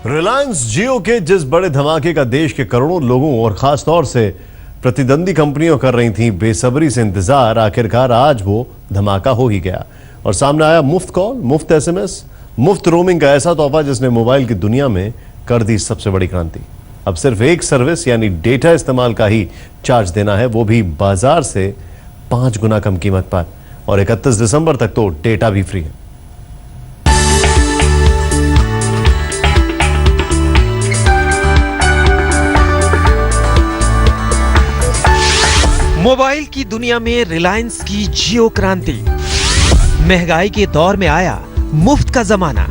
रिलायंस जियो के जिस बड़े धमाके का देश के करोड़ों लोगों और खास तौर से प्रतिद्वंदी कंपनियों कर रही थी बेसब्री से इंतजार, आखिरकार आज वो धमाका हो ही गया और सामने आया मुफ्त कॉल, मुफ्त एसएमएस, मुफ्त रोमिंग का ऐसा तोहफा जिसने मोबाइल की दुनिया में कर दी सबसे बड़ी क्रांति। अब सिर्फ एक सर्विस यानी डेटा इस्तेमाल का ही चार्ज देना है, वो भी बाजार से 5 गुना कम कीमत पर, और 31 दिसंबर तक तो डेटा भी फ्री है। मोबाइल की दुनिया में रिलायंस की जियो क्रांति। महंगाई के दौर में आया मुफ्त का जमाना।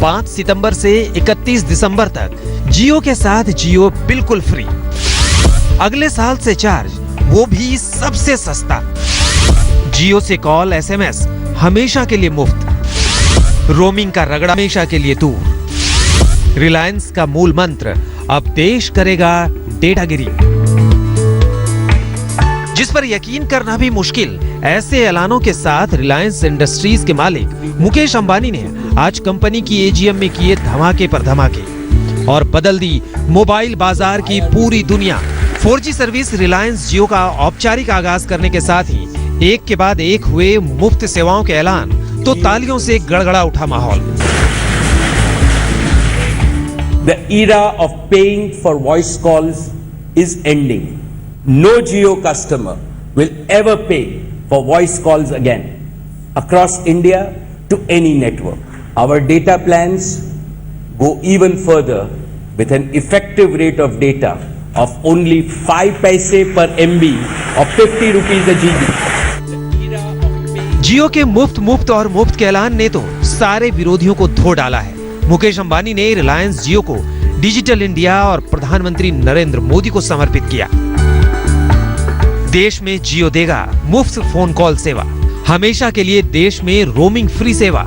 5 सितंबर से 31 दिसंबर तक जियो के साथ जियो बिल्कुल फ्री। अगले साल से चार्ज, वो भी सबसे सस्ता। जियो से कॉल एसएमएस हमेशा के लिए मुफ्त। रोमिंग का रगड़ा हमेशा के लिए दूर। रिलायंस का मूल मंत्र, अब देश करेगा डेटागिरी, जिस पर यकीन करना भी मुश्किल। ऐसे ऐलानों के साथ रिलायंस इंडस्ट्रीज के मालिक मुकेश अंबानी ने आज कंपनी की एजीएम में किए धमाके पर धमाके और बदल दी मोबाइल बाजार की पूरी दुनिया। 4G सर्विस रिलायंस जियो का औपचारिक आगाज करने के साथ ही एक के बाद एक हुए मुफ्त सेवाओं के ऐलान, तो तालियों से गड़गड़ा उठा माहौल। The era of paying for voice calls is ending. No Jio customer will ever pay for voice calls again across India to any network. Our data plans go even further with an effective rate of data of only 5 paise per MB or 50 rupees a GB. जियो के मुफ्त और मुफ्त के ऐलान ने तो सारे विरोधियों को धो डाला है। मुकेश अंबानी ने रिलायंस जियो को डिजिटल इंडिया और प्रधानमंत्री नरेंद्र मोदी को समर्पित किया। देश में जियो देगा मुफ्त फोन कॉल सेवा, हमेशा के लिए देश में रोमिंग फ्री सेवा।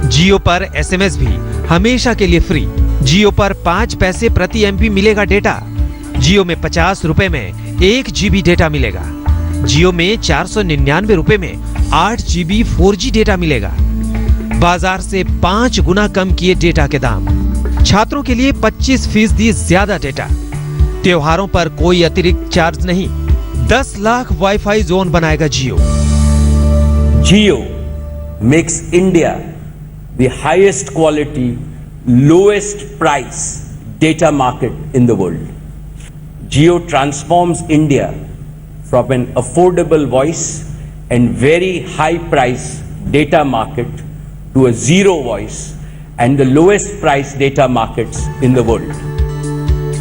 जियो पर एसएमएस भी हमेशा के लिए फ्री। जियो पर 5 पैसे प्रति एमबी मिलेगा डेटा। जियो में 50 रुपए में 1 जीबी डेटा मिलेगा। जियो में 499 रुपए में 8 जीबी 4G डेटा मिलेगा। बाजार से 5 गुना कम किए डेटा के दाम। छात्रों के लिए 25% ज्यादा डेटा। त्योहारों पर कोई अतिरिक्त चार्ज नहीं। 10 लाख वाईफाई जोन बनाएगा जियो। Jio makes India the highest quality, lowest price data market in the world. Jio transforms India from an affordable voice and very high price data market to a zero voice and the lowest price data markets in the world.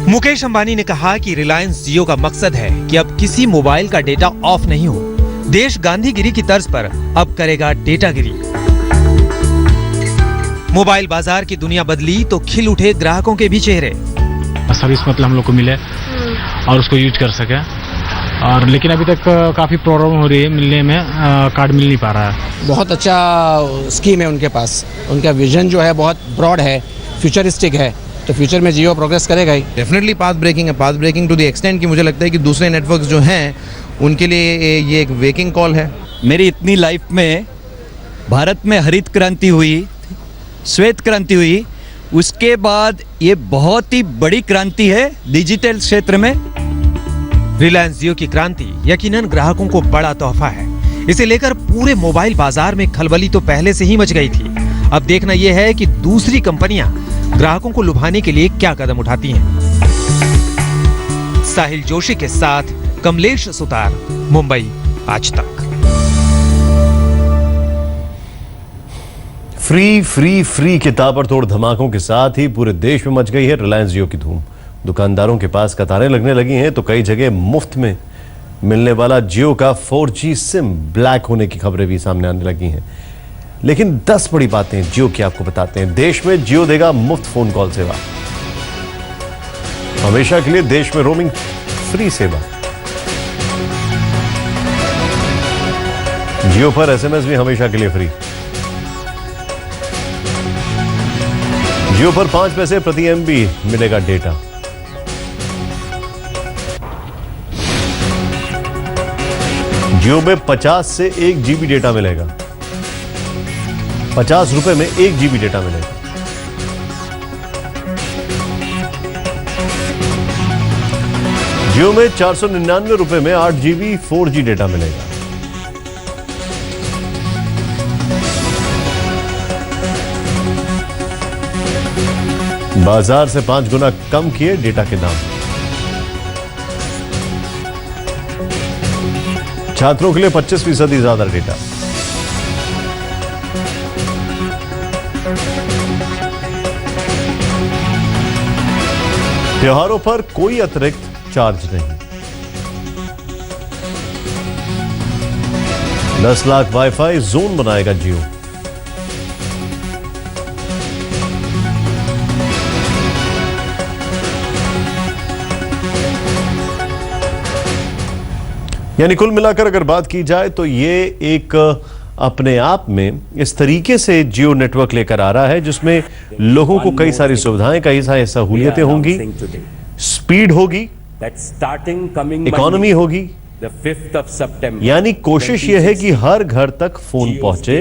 Mukesh Ambani ने कहा कि रिलायंस जियो का मकसद है कि अब किसी mobile का डेटा ऑफ नहीं हो। देश गांधीगिरी की तर्ज पर अब करेगा डेटागिरी। मोबाइल बाजार की दुनिया बदली तो खिल उठे ग्राहकों के भी चेहरे। सर्विस मतलब हम लोग को मिले और उसको यूज कर सके, और लेकिन अभी तक काफी प्रॉब्लम हो रही है, मिलने में कार्ड मिल नहीं पा रहा है। बहुत अच्छा स्कीम है उनके पास। उनका विजन जो है बहुत ब्रॉड है, फ्यूचरिस्टिक है, तो फ्यूचर में जियो प्रोग्रेस करेगा ही। डेफिनेटली पाथ ब्रेकिंग है, path breaking to the extent कि मुझे लगता है कि दूसरे नेटवर्क्स जो हैं उनके लिए ये एक वेकिंग कॉल है। मेरी इतनी लाइफ में भारत में हरित क्रांति हुई, श्वेत क्रांति हुई, उसके बाद ये बहुत ही बड़ी क्रांति है डिजिटल क्षेत्र में। रिलायंस जियो की क्रांति यकीनन ग्राहकों को बड़ा तोहफा है। इसे लेकर पूरे मोबाइल बाजार में खलबली तो पहले से ही मच गई थी। अब देखना यह है कि दूसरी कंपनियां ग्राहकों को लुभाने के लिए क्या कदम उठाती हैं। साहिल जोशी के साथ कमलेश सुतार, मुंबई आज तक। फ्री के ताबड़तोड़ धमाकों के साथ ही पूरे देश में मच गई है रिलायंस जियो की धूम। दुकानदारों के पास कतारें लगने लगी हैं, तो कई जगह मुफ्त में मिलने वाला जियो का 4G सिम ब्लैक होने की खबरें भी सामने आने लगी हैं। लेकिन 10 बड़ी बातें जियो की आपको बताते हैं। देश में जियो देगा मुफ्त फोन कॉल सेवा, हमेशा के लिए देश में रोमिंग फ्री सेवा। जियो पर एसएमएस भी हमेशा के लिए फ्री। जियो पर 5 पैसे प्रति एमबी मिलेगा डेटा। जियो में 50 से 1 जीबी डेटा मिलेगा। 50 रुपए में 1 जीबी डेटा मिलेगा। जियो में 499 रुपए में 8 GB 4G डेटा मिलेगा। बाजार से 5 गुना कम किए डेटा के दाम। छात्रों के लिए 25% ज्यादा डेटा। त्योहारों पर कोई अतिरिक्त चार्ज नहीं। 10 लाख वाईफाई जोन बनाएगा जियो। यानी कुल मिलाकर अगर बात की जाए तो ये एक अपने आप में इस तरीके से जियो नेटवर्क लेकर आ रहा है जिसमें लोगों को कई सारी सुविधाएं, कई सारी सहूलियतें होंगी, स्पीड होगी, इकोनॉमी होगी। यानी कोशिश यह है कि हर घर तक फोन पहुंचे,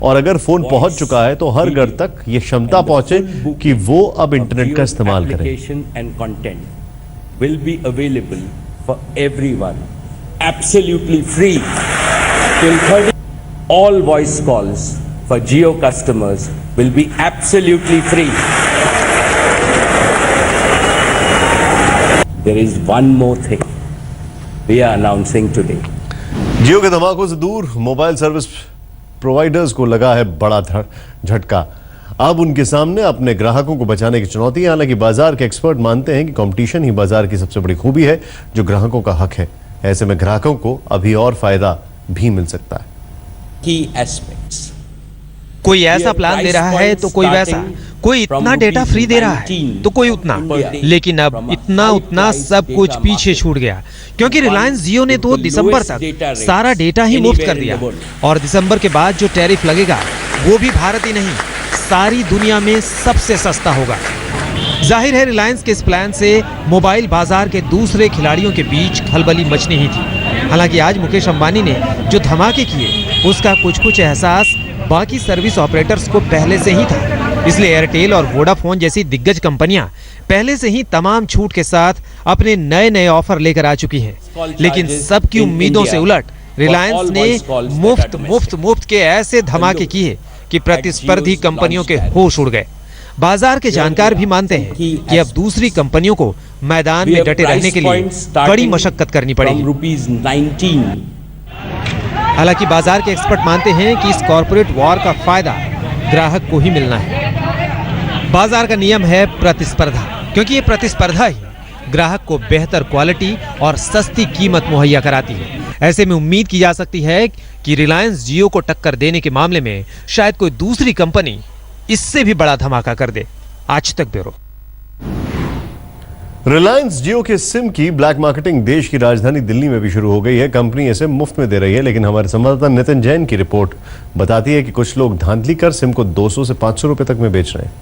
और अगर फोन पहुंच चुका है तो हर घर तक ये क्षमता पहुंचे कि वो अब इंटरनेट का इस्तेमाल करें। will be available for everyone, absolutely free till 30. All voice calls for Jio customers will be absolutely free. There is one more thing we are announcing today. जियो के धमाकों से दूर मोबाइल सर्विस प्रोवाइडर्स को लगा है बड़ा झटका। अब उनके सामने अपने ग्राहकों को बचाने की चुनौती है। हालांकि बाजार के एक्सपर्ट मानते हैं कि कंपटीशन ही बाजार की सबसे बड़ी खूबी है जो ग्राहकों का हक है। ऐसे में ग्राहकों को अभी और फायदा भी मिल सकता है। Key aspects. कोई ऐसा प्लान दे रहा है तो कोई वैसा, कोई इतना डेटा फ्री दे रहा है तो कोई उतना, लेकिन अब इतना उतना सब कुछ पीछे छूट गया क्योंकि रिलायंस जियो ने तो दिसंबर तक सारा डेटा ही मुफ्त कर दिया, और दिसंबर के बाद जो टैरिफ लगेगा वो भी भारत ही नहीं सारी दुनिया में सबसे सस्ता होगा। जाहिर है रिलायंस के इस प्लान से मोबाइल बाजार के दूसरे खिलाड़ियों के बीच खलबली मचनी ही थी। हालांकि आज मुकेश अंबानी ने जो धमाके किए उसका कुछ एहसास बाकी सर्विस ऑपरेटर्स को पहले से ही था, इसलिए एयरटेल और वोडाफोन जैसी दिग्गज कंपनियां पहले से ही तमाम छूट के साथ अपने नए ऑफर लेकर आ चुकी हैं। लेकिन सबकी उम्मीदों से उलट रिलायंस ने मुफ्त के ऐसे धमाके किए कि प्रतिस्पर्धी कंपनियों के होश उड़ गए। बाजार के जानकार भी मानते हैं कि अब दूसरी कंपनियों को मैदान में डटे रहने के लिए बड़ी मशक्कत करनी पड़ेगी। हालांकि बाजार के एक्सपर्ट मानते हैं कि इस कॉर्पोरेट वॉर का फायदा ग्राहक को ही मिलना है। बाजार का नियम है प्रतिस्पर्धा, क्योंकि ये प्रतिस्पर्धा ही ग्राहक को बेहतर क्वालिटी और सस्ती कीमत मुहैया कराती है। ऐसे में उम्मीद की जा सकती है कि रिलायंस जियो को टक्कर देने के मामले में शायद कोई दूसरी कंपनी इससे भी बड़ा धमाका कर दे। आज तक ब्यूरो। रिलायंस जियो के सिम की ब्लैक मार्केटिंग देश की राजधानी दिल्ली में भी शुरू हो गई है। कंपनी इसे मुफ्त में दे रही है, लेकिन हमारे संवाददाता नितिन जैन की रिपोर्ट बताती है कि कुछ लोग धांधली कर सिम को 200 से 500 रुपए तक में बेच रहे हैं।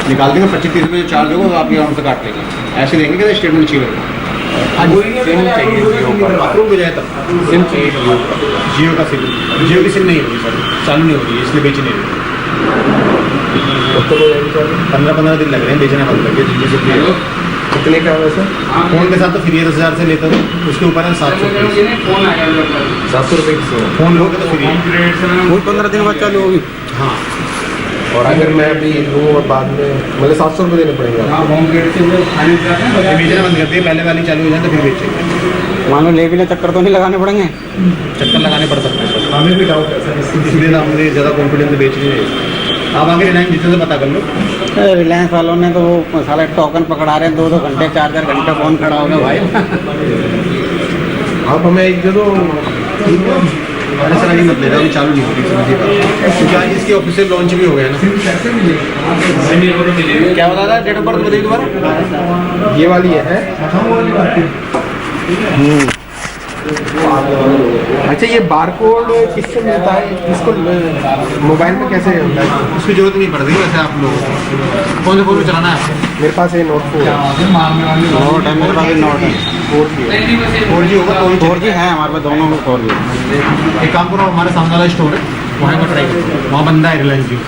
निकाल देंगे 25-30 रुपये जो चार्ज होगा तो आप यहाँ से काट लेंगे, ऐसे देंगे क्या स्टेटमेंट चाहिए सिम चाहिए जियो का सिम, जियो की सिम नहीं होगी सर, चालू नहीं होगी इसलिए बेच नहीं होगी। 15-15 दिन लग रहे हैं बेचने बंद करके। कितने का वैसे फोन के साथ तो फ्री है 10,000 से लेकर उसके ऊपर है 700 रुपये फोन लोगे तो फ्री है। फोन 15 दिन बाद चालू होगी। हाँ, और अगर मैं अभी लूँ और बाद में मतलब 700 रुपये देने पड़ेंगे। बेचना बंद करते हैं, पहले वाली चालू हो जाए तो फिर बेचेंगे। मान लो ले भी ले चक्कर तो नहीं लगाने पड़ेंगे? चक्कर लगाने पड़ सकते हैं, हमें भी डाउट है सर, इसलिए हमें ज़्यादा कॉन्फिडेंस से बेच रही है। आप आगे रिलायंस जितने से पता कर लो। रिलायंस वालों ने तो वो साले टोकन पकड़ा रहे हैं, 2-2 घंटे 4-4 घंटे फोन खड़ा हो गया भाई। आप हमें एक दो हमारे सर मत ले रहा, अभी चालू नहीं होगी क्योंकि आज इसकी ऑफिशियल लॉन्च भी हो गया ना। क्या बता रहा है डेट ऑफ बर्थ बताइए दोबारा। ये वाली है। अच्छा, ये बारकोड किससे मिलता है? इसको मोबाइल में कैसे होता है? उसकी जरूरत नहीं पड़ती वैसे आप लोग कौन से फोन में चलाना है? मेरे पास ये नोट 4 है, मेरे पास नोट है 4G होगा तो 4G है हमारे पास, दोनों में 4G। एक काम करो, हमारे सामने वाला स्टोर है वहाँ पर ट्राई करो, वहाँ बंदा है रिलायंस जी।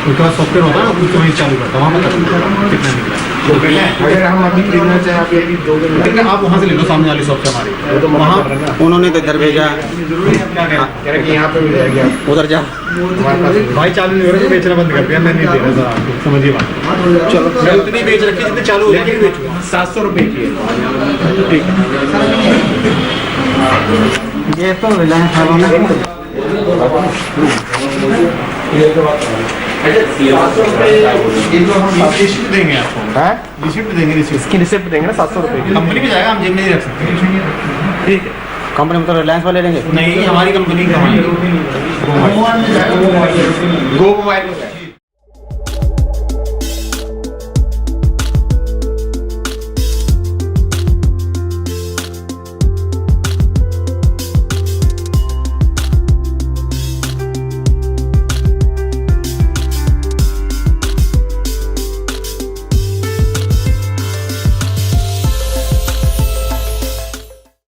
उनके पास सॉफ्टवेयर होता है ना, उसको वहीं चालू करता है, वहाँ पता चलता है कितना निकला है। अगर हम अभी खरीदना चाहें आप अभी 2 दिन आप वहाँ से ले लो, सामने वाली शॉप से हमारी, वहाँ उन्होंने तो इधर भेजा, यहाँ पे मिल जाएगी आप उधर जा। भाई चालू नहीं हो रहा तो बेचना बंद कर दिया, मैं नहीं दे रहा सर आपको, समझिए बात। चलो मैं उतनी बेच रखी जितनी चालू हो जाएगी बेचूंगा। 700 रुपये की है, ठीक है। ये तो रिलायंस वालों ने रिसिप्ट देंगे आपको, रिसिप्ट देंगे, इसकी रिसिप्ट देंगे ना 700 रुपये की, कंपनी में जाएगा, हम जेब में नहीं रख सकते। ठीक है, कंपनी में तो रिलायंस वाले लेंगे। नहीं हमारी कंपनी का गो मोबाइल में जाएगा।